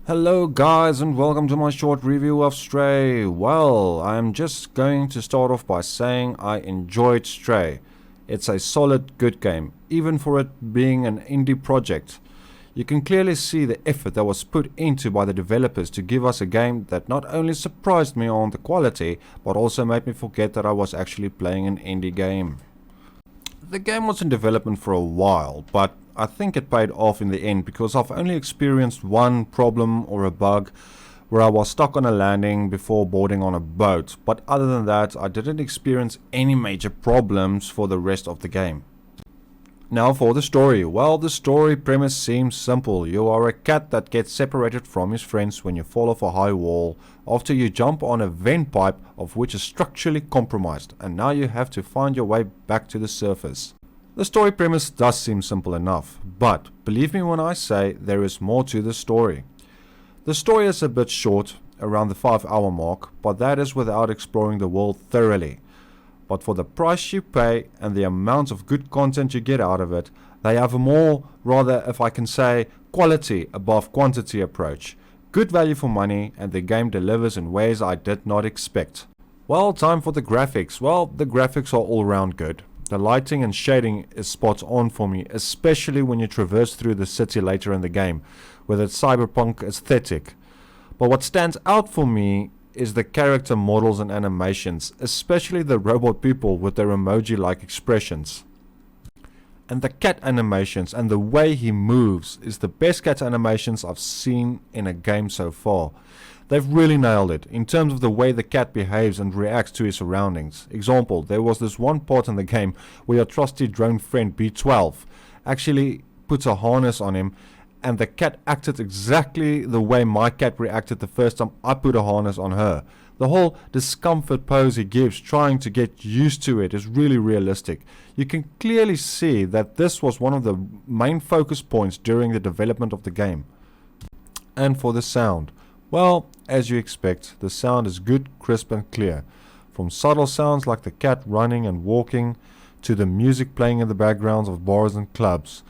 Hello guys and welcome to my short review of Stray. Well, I'm just going to start off by saying I enjoyed Stray. It's a solid good game, even for it being an indie project. You can clearly see the effort that was put into by the developers to give us a game that not only surprised me on the quality, but also made me forget that I was actually playing an indie game. The game was in development for a while, but I think it paid off in the end because I've only experienced one problem or a bug where I was stuck on a landing before boarding on a boat, but other than that I didn't experience any major problems for the rest of the game. Now for the story. Well, the story premise seems simple. You are a cat that gets separated from his friends when you fall off a high wall after you jump on a vent pipe of which is structurally compromised, and now you have to find your way back to the surface. The story premise does seem simple enough, but believe me when I say there is more to the story. The story is a bit short, around the 5-hour mark, but that is without exploring the world thoroughly. But for the price you pay and the amount of good content you get out of it, they have a more, rather if I can say, quality above quantity approach. Good value for money, and the game delivers in ways I did not expect. Well, time for the graphics. Well, the graphics are all round good. The lighting and shading is spot on for me, especially when you traverse through the city later in the game, with its cyberpunk aesthetic. But what stands out for me is the character models and animations, especially the robot people with their emoji-like expressions. And the cat animations and the way he moves is the best cat animations I've seen in a game so far. They've really nailed it in terms of the way the cat behaves and reacts to his surroundings. Example, there was this one part in the game where your trusty drone friend BlueTwelve actually puts a harness on him, and the cat acted exactly the way my cat reacted the first time I put a harness on her. The whole discomfort pose he gives trying to get used to it is really realistic. You can clearly see that this was one of the main focus points during the development of the game. And for the sound. Well, as you expect, the sound is good, crisp and clear. From subtle sounds like the cat running and walking, to the music playing in the backgrounds of bars and clubs.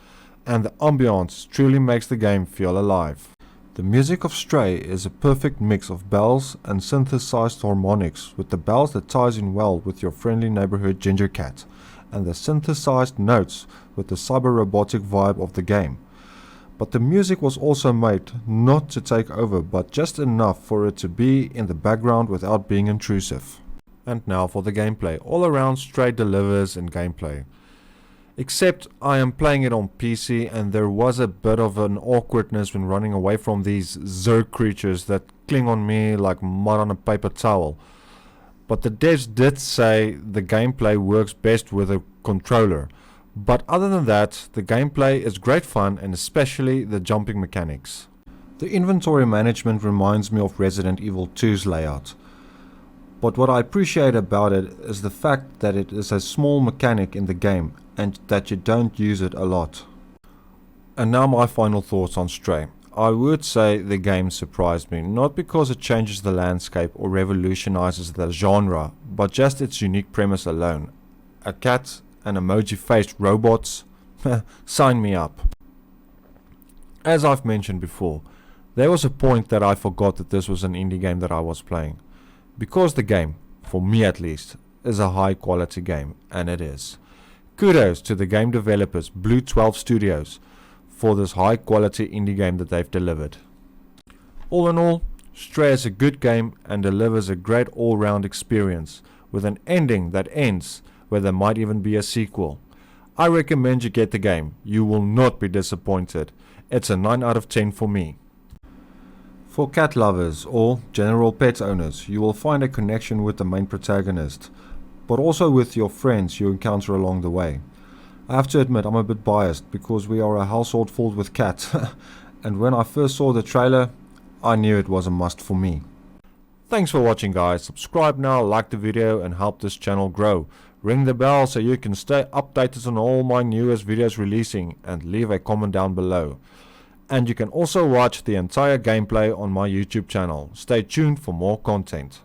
And the ambiance truly makes the game feel alive. The music of Stray is a perfect mix of bells and synthesized harmonics, with the bells that ties in well with your friendly neighborhood ginger cat, and the synthesized notes with the cyber robotic vibe of the game. But the music was also made not to take over, but just enough for it to be in the background without being intrusive. And now for the gameplay. All around Stray delivers in gameplay. Except I am playing it on PC and there was a bit of an awkwardness when running away from these Zerg creatures that cling on me like mud on a paper towel. But the devs did say the gameplay works best with a controller. But other than that, the gameplay is great fun, and especially the jumping mechanics. The inventory management reminds me of Resident Evil 2's layout. But what I appreciate about it is the fact that it is a small mechanic in the game and that you don't use it a lot. And now my final thoughts on Stray. I would say the game surprised me, not because it changes the landscape or revolutionizes the genre, but just its unique premise alone. A cat and emoji-faced robots? Sign me up. As I've mentioned before, there was a point that I forgot that this was an indie game that I was playing. Because the game, for me at least, is a high quality game, and it is. Kudos to the game developers, BlueTwelve Studios, for this high quality indie game that they've delivered. All in all, Stray is a good game and delivers a great all-round experience, with an ending that ends where there might even be a sequel. I recommend you get the game. You will not be disappointed. It's a 9 out of 10 for me. For cat lovers or general pet owners, you will find a connection with the main protagonist, but also with your friends you encounter along the way. I have to admit I'm a bit biased because we are a household filled with cats, and when I first saw the trailer, I knew it was a must for me. Thanks for watching guys. Subscribe now, like the video and help this channel grow. Ring the bell so you can stay updated on all my newest videos releasing, and leave a comment down below. And you can also watch the entire gameplay on my YouTube channel. Stay tuned for more content.